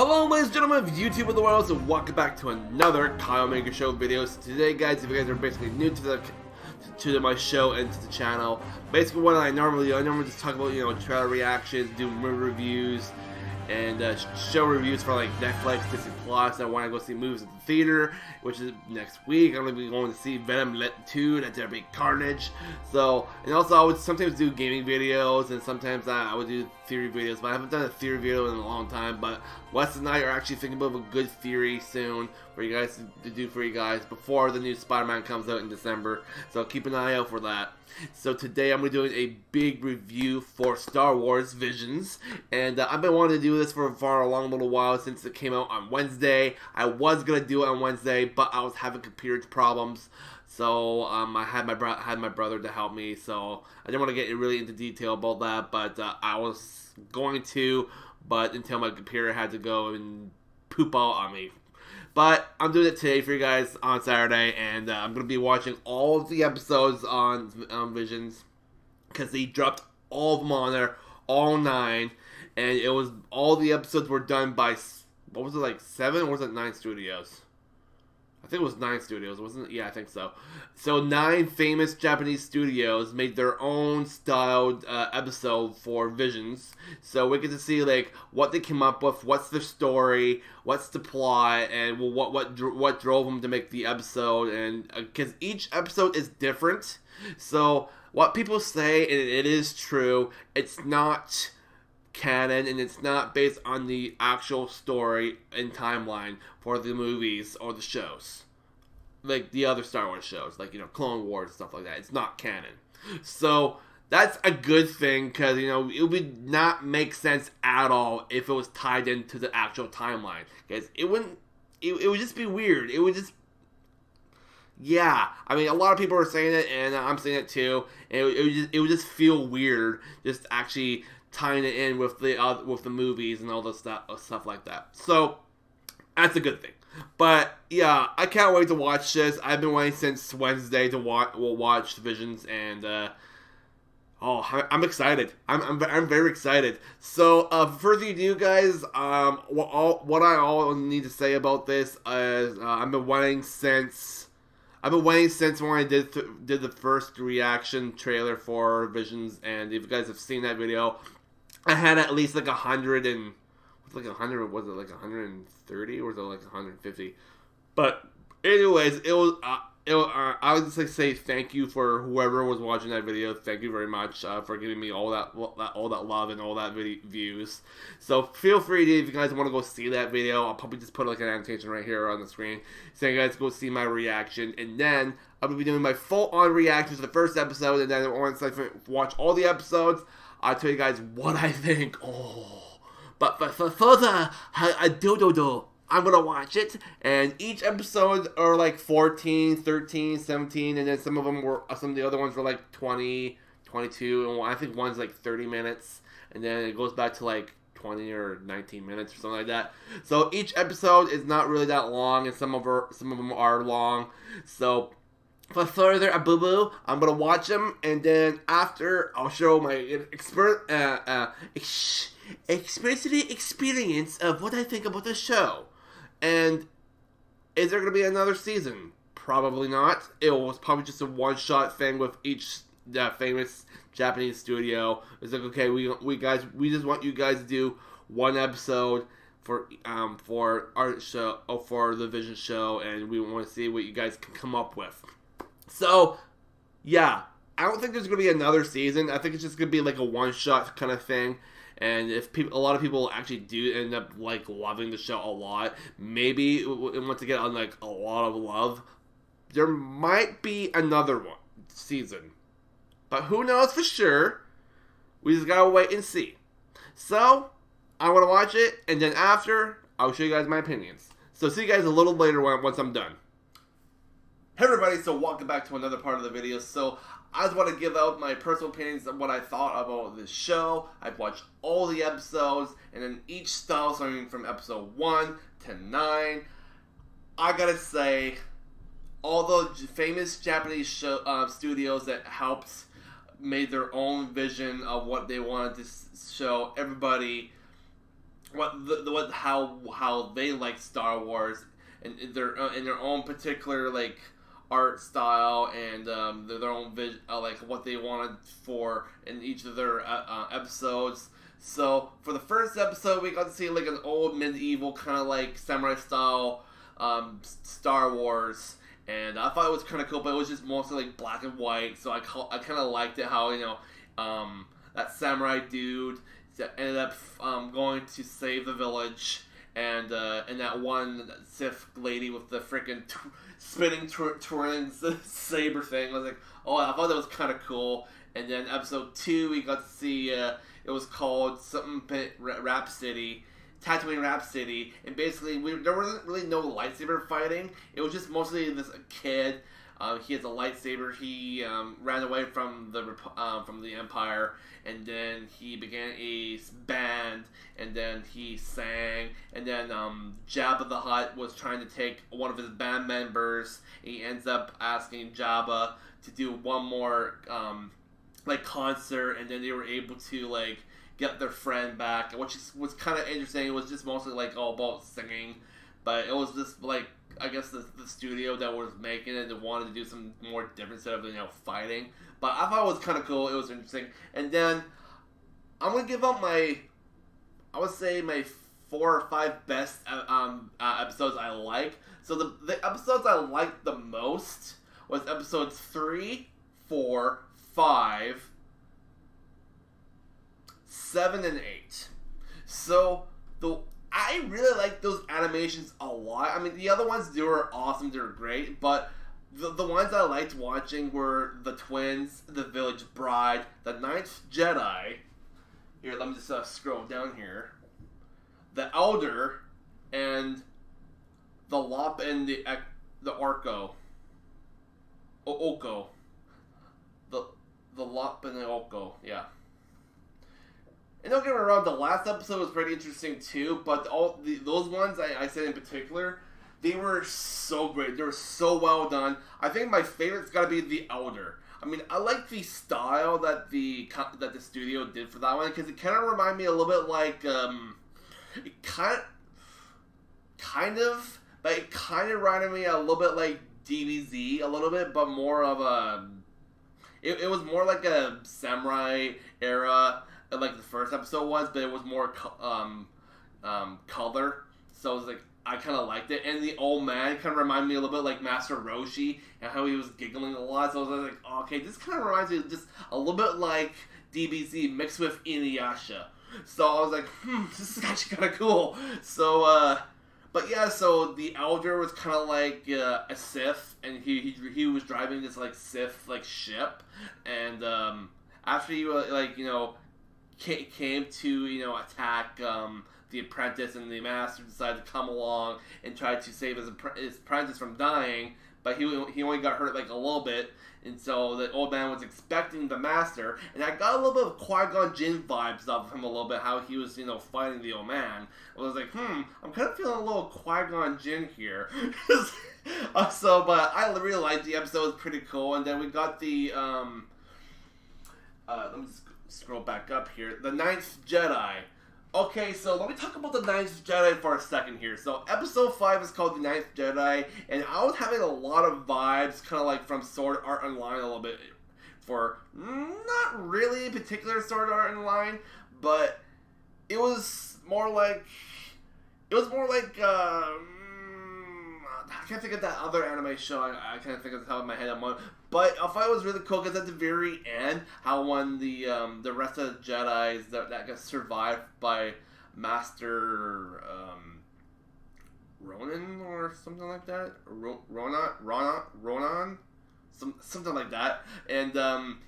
Hello ladies and gentlemen of YouTube of the world, and welcome back to another Kyle Minger Show videos. Today guys, if you guys are basically new to my show and to the channel, basically what I normally just talk about, trailer reactions, do movie reviews, and show reviews for like Netflix, Disney Plus. I want to go see movies at the theater, which is next week. I'm going to be going to see Venom 2, that's a big carnage. So, and also I would sometimes do gaming videos, and sometimes I would do theory videos, but I haven't done a theory video in a long time. But Wes and I are actually thinking of a good theory soon for you guys to do for you guys before the new Spider-Man comes out in December. So keep an eye out for that. So today I'm going to be doing a big review for Star Wars Visions, and I've been wanting to do this for a long little while since it came out on Wednesday. I was going to do it on Wednesday, but I was having computer problems, so I had my brother to help me, so I didn't want to get really into detail about that, but I was going to, but until my computer had to go and poop out on me. But I'm doing it today for you guys on Saturday, and I'm going to be watching all of the episodes on Visions, because they dropped all of them on there, all 9, and it was, all the episodes were done by, what was it, like 7 or was it 9 studios? I think it was 9 studios, wasn't it? Yeah, I think so. So 9 famous Japanese studios made their own styled episode for Visions. So we get to see like what they came up with, what's their story, what's the plot, and what drove them to make the episode. And because each episode is different, so what people say, and it is true, it's not canon, and it's not based on the actual story and timeline for the movies or the shows, like the other Star Wars shows, like Clone Wars and stuff like that. It's not canon, so that's a good thing, because it would not make sense at all if it was tied into the actual timeline, because it wouldn't. It would just be weird. It would just. Yeah, I mean, a lot of people are saying it, and I'm saying it too. And it would just feel weird, just actually tying it in with the movies and all the stuff like that. So that's a good thing. But yeah, I can't wait to watch this. I've been waiting since Wednesday to watch Visions, and I'm excited. I'm very excited. So further ado, guys, what I all need to say about this is I've been waiting since when I did the first reaction trailer for Visions, and if you guys have seen that video, I had at least like 100 and, was it like 130 or was it like 150? But anyways, it was I would just like say thank you for whoever was watching that video. Thank you very much for giving me all that love and all that views. So feel free to, if you guys want to go see that video, I'll probably just put like an annotation right here on the screen saying you guys go see my reaction, and then I'm gonna be doing my full-on reaction to the first episode, and then once I watch all the episodes, I'll tell you guys what I think. But for further ado, I'm going to watch it, and each episode are like 14, 13, 17, and then some of the other ones were like 20, 22, and I think one's like 30 minutes, and then it goes back to like 20 or 19 minutes or something like that. So each episode is not really that long, and some of them are long. So for further ado, I'm going to watch them, and then after, I'll show my experience of what I think about the show. And is there going to be another season? Probably not. It was probably just a one-shot thing with each famous Japanese studio. It's like, okay, we just want you guys to do one episode for our show, for the Vision show, and we want to see what you guys can come up with. So, yeah, I don't think there's going to be another season. I think it's just going to be like a one-shot kind of thing. And if a lot of people actually do end up like loving the show a lot, maybe once again on like a lot of love, there might be another season. But who knows for sure? We just gotta wait and see. So I want to watch it, and then after I'll show you guys my opinions. So see you guys a little later once I'm done. Hey everybody, so welcome back to another part of the video. So I just want to give out my personal opinions of what I thought about this show. I've watched all the episodes, and in each style, starting from episode 1 to 9, I gotta say, all the famous Japanese studios that helped made their own vision of what they wanted to show everybody what how they like Star Wars and in their own particular like art style and their own like what they wanted for in each of their episodes. So for the first episode, we got to see like an old medieval kind of like samurai style Star Wars, and I thought it was kind of cool, but it was just mostly like black and white. So I kind of liked it how that samurai dude that ended up going to save the village, and that one Sith lady with the freaking spinning twirling saber thing. I was like, oh, I thought that was kind of cool. And then episode 2, we got to see it was called something Rhapsody. Tatooine Rhapsody, and basically there wasn't really no lightsaber fighting. It was just mostly this kid. He has a lightsaber. He ran away from the Empire, and then he began a band, and then he sang, and then Jabba the Hutt was trying to take one of his band members. He ends up asking Jabba to do one more like concert, and then they were able to like get their friend back, which was kind of interesting. It was just mostly like all about singing, but it was just like I guess the studio that was making it, they wanted to do some more different instead of fighting. But I thought it was kind of cool. It was interesting. And then I'm gonna give up I would say my 4 or 5 best episodes I like. So the episodes I liked the most was episodes 3, 4, 5. 7 and 8. So I really like those animations a lot. I mean, the other ones, they were awesome, they were great, but the ones I liked watching were the twins, the Village Bride, the Ninth Jedi. Here, let me just scroll down here. The Elder, and the Lop and the Orko. Oko. The Lop and the Oko, yeah. And don't get me wrong, the last episode was pretty interesting too, but those ones I said in particular, they were so great. They were so well done. I think my favorite's got to be The Elder. I mean, I like the style that the studio did for that one, because it kind of reminded me a little bit like, it kind of reminded me a little bit like DBZ, a little bit, but more of a, it was more like a samurai era, like the first episode was, but it was more color. So it was like I kind of liked it, and the old man kind of reminded me a little bit like Master Roshi and how he was giggling a lot. So I was like, oh, okay, this kind of reminds me of just a little bit like DBZ mixed with Inuyasha. So I was like, this is actually kind of cool. So, but yeah, so the Elder was kind of like a Sith, and he was driving this like Sith like ship, and after he came to attack the apprentice, and the master decided to come along and try to save his apprentice from dying, but he only got hurt like a little bit, and so the old man was expecting the master, and I got a little bit of Qui-Gon Jinn vibes of him a little bit, how he was fighting the old man. I was like, I'm kind of feeling a little Qui-Gon Jinn here. But I really liked the episode. It was pretty cool, and then we got the let me just scroll back up here. The Ninth Jedi. Okay, so let me talk about the Ninth Jedi for a second here. So episode 5 is called The Ninth Jedi, and I was having a lot of vibes, kind of like from Sword Art Online a little bit, for not really particular Sword Art Online, but it was more like, I can't think of that other anime show. I can't think of the top of my head. But I thought it was really cool because at the very end, how when the rest of the Jedi's that got survived by Master Ronan or something like that, Ronan, something like that, and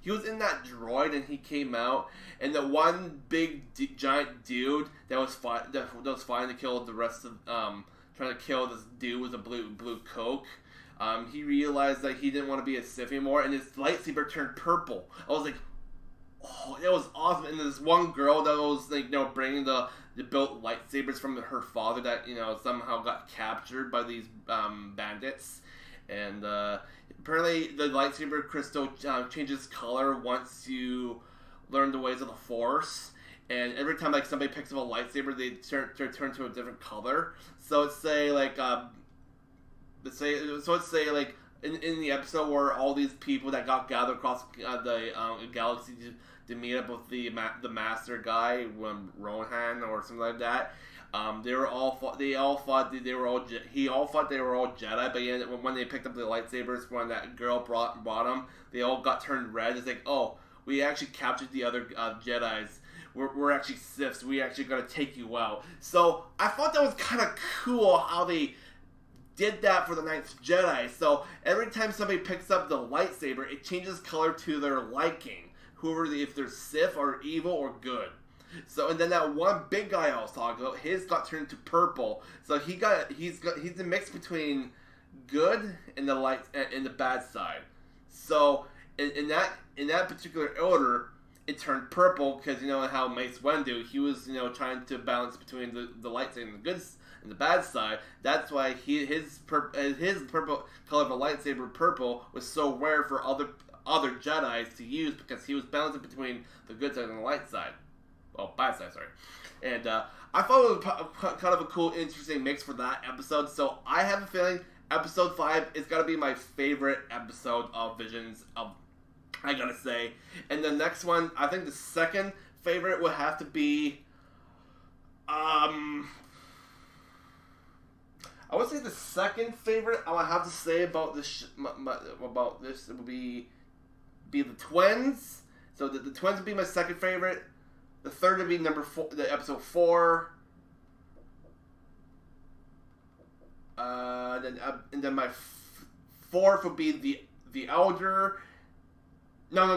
he was in that droid, and he came out, and the one big giant dude that was fighting to kill the rest of trying to kill this dude with a blue coke. He realized that he didn't want to be a Sith anymore, and his lightsaber turned purple. I was like, oh, that was awesome. And this one girl that was bringing the built lightsabers from her father that somehow got captured by these bandits, and apparently the lightsaber crystal changes color once you learn the ways of the Force. and every time like somebody picks up a lightsaber, they turn to a different color. So let's say like let's say like in the episode where all these people that got gathered across the galaxy to meet up with the master guy, Rohan or something like that. He all thought they were all Jedi, but yeah, when they picked up the lightsabers when that girl brought them, they all got turned red. It's like, oh, we actually captured the other Jedis. We're actually Siths. We actually gotta take you out. So I thought that was kind of cool how they did that for the Ninth Jedi. So every time somebody picks up the lightsaber, it changes color to their liking. If they're Sith or evil or good. So and then that one big guy I was talking about, his got turned to purple. So he's a mix between good and the bad side. So in that particular order, it turned purple because you know how Mace Windu, he was trying to balance between the light side and the good and the bad side. That's why his purple color of a lightsaber, purple, was so rare for other Jedis to use because he was balancing between the good side and the light side. Well, bad side, sorry. And I thought it was kind of a cool, interesting mix for that episode. So I have a feeling episode 5 is gonna be my favorite episode of Visions of. I gotta say. And the next one, I think the second favorite would have to be, I would say the second favorite I would have to say about this it would be the twins. So the twins would be my second favorite. The third would be the episode 4. And then my fourth would be the elder. No.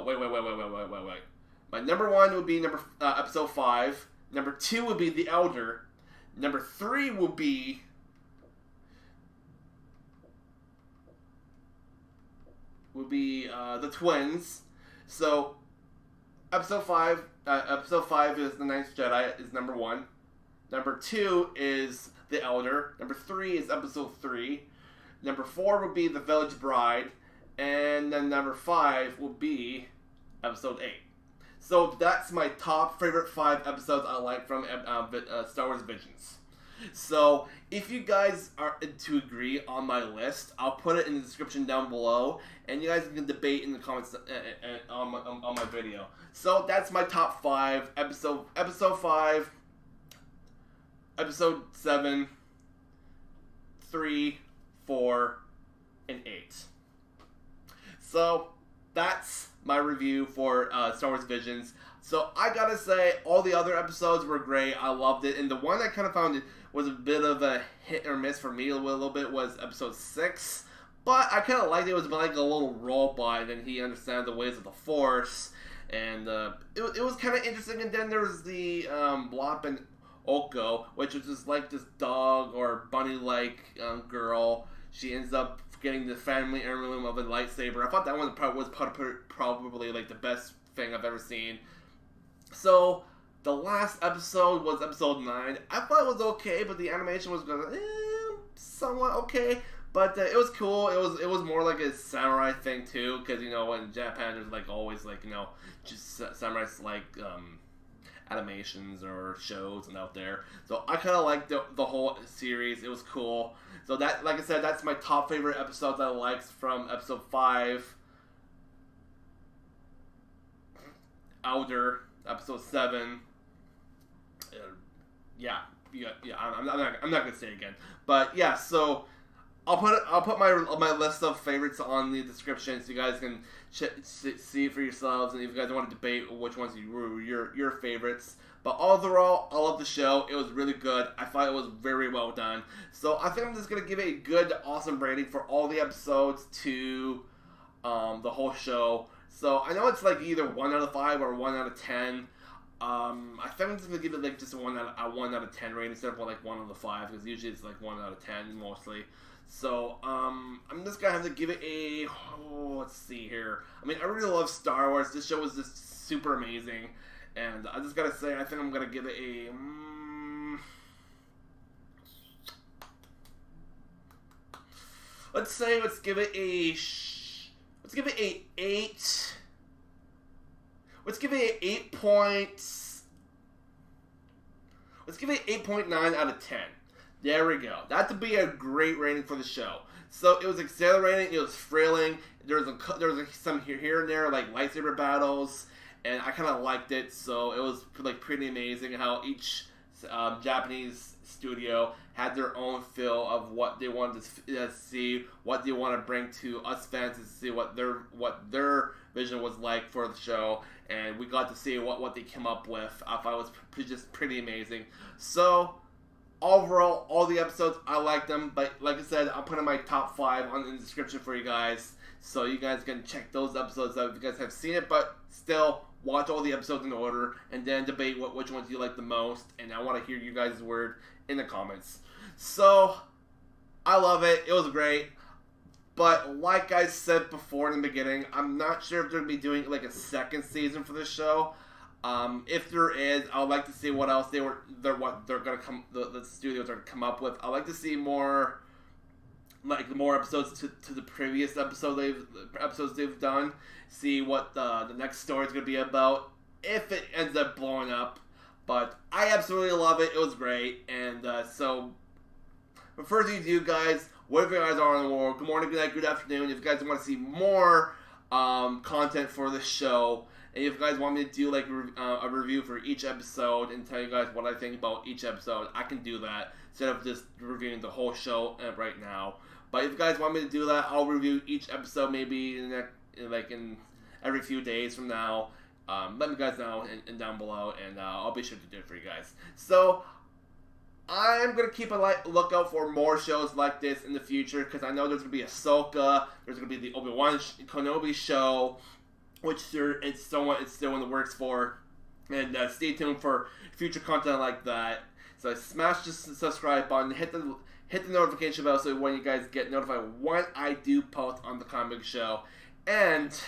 Wait. My number 1 would be episode 5. Number 2 would be the elder. Number 3 would be the twins. So episode 5 is the Ninth Jedi is number 1. Number 2 is the elder. Number 3 is episode 3. Number 4 would be the village bride. And then number 5 will be episode 8. So that's my top favorite 5 episodes I like from Star Wars Visions. So if you guys are to agree on my list, I'll put it in the description down below, and you guys can debate in the comments on my video. So that's my top 5. Episode 5, episode 7, 3, 4, and 8. So that's my review for Star Wars Visions. So I gotta say, all the other episodes were great. I loved it, and the one I kind of found it was a bit of a hit or miss for me a little bit was episode 6. But I kind of liked it. It was like a little robot, and he understands the ways of the Force, and it was kind of interesting. And then there was the Blop and Oko, which was just like this dog or bunny-like girl. She ends up getting the family heirloom of a lightsaber. I thought that one was probably like the best thing I've ever seen. So the last episode was episode 9. I thought it was okay, but the animation was somewhat okay. But it was cool. It was more like a samurai thing too, because in Japan there's like always like just samurais like animations or shows and out there. So I kind of liked the whole series. It was cool. So that, like I said, that's my top favorite episodes I liked from episode 5. Elder, episode 7. I'm not gonna say it again. But yeah, so I'll put my list of favorites on the description so you guys can see for yourselves, and if you guys want to debate which ones were your favorites. But overall, I love the show. It was really good. I thought it was very well done. So I think I'm just gonna give it a good, awesome rating for all the episodes to the whole show. So I know it's like either 1 out of 5 or 1 out of 10. I think I'm just gonna give it like just a 1 out of 10 rating instead of like 1 out of 5, because usually it's like 1 out of 10 mostly. So I'm just gonna have to give it a let's see here. I mean, I really love Star Wars. This show was just super amazing, and I just gotta say, I think I'm gonna give it a let's give it a 8. let's give it an 8.9 out of 10. There we go. That would be a great rating for the show. So it was exhilarating, it was thrilling. There was some here and there like lightsaber battles, and I kind of liked it. So it was like pretty amazing how each Japanese studio had their own feel of what they wanted to see, what they want to bring to us fans to see what their vision was like for the show, and we got to see what they came up with. I thought it was just pretty amazing. So overall, all the episodes, I liked them, but like I said, I'm putting my top 5 in the description for you guys, so you guys can check those episodes out if you guys have seen it, but still, watch all the episodes in order, and then debate which ones you like the most, and I want to hear you guys' word in the comments. So, I love it, it was great, but like I said before in the beginning, I'm not sure if they're going to be doing like a second season for this show. If there is, I would like to see what else the studios are come up with. I'd like to see more episodes to the previous episodes they've done. See what the next story is going to be about, if it ends up blowing up. But I absolutely love it. It was great. And so, but first you do, guys, wherever you guys are in the world, good morning, good night, good afternoon. If you guys want to see more content for this show, and if you guys want me to do like a review for each episode and tell you guys what I think about each episode, I can do that instead of just reviewing the whole show right now. But if you guys want me to do that, I'll review each episode maybe in every few days from now. Let me guys know and down below, and I'll be sure to do it for you guys. So I'm going to keep a lookout for more shows like this in the future, because I know there's going to be Ahsoka, there's going to be the Obi-Wan Kenobi show, which it's still in the works for, and stay tuned for future content like that. So smash the subscribe button, hit the notification bell so when you guys get notified when I do post on the comic show, and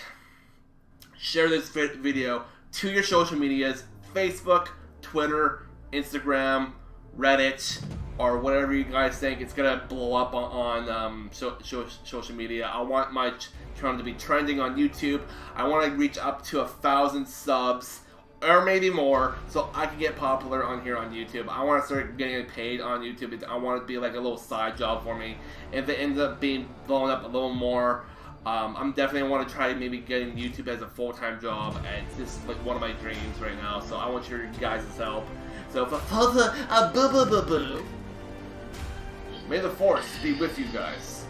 share this video to your social medias, Facebook, Twitter, Instagram, Reddit, or whatever you guys think it's gonna blow up on social media. I want my channel to be trending on YouTube. I want to reach up to 1,000 subs, or maybe more, so I can get popular on here on YouTube. I want to start getting paid on YouTube. I want it to be like a little side job for me. If it ends up being blown up a little more, I'm definitely want to try maybe getting YouTube as a full-time job, and this is like one of my dreams right now. So I want your guys' help. So may the force be with you guys.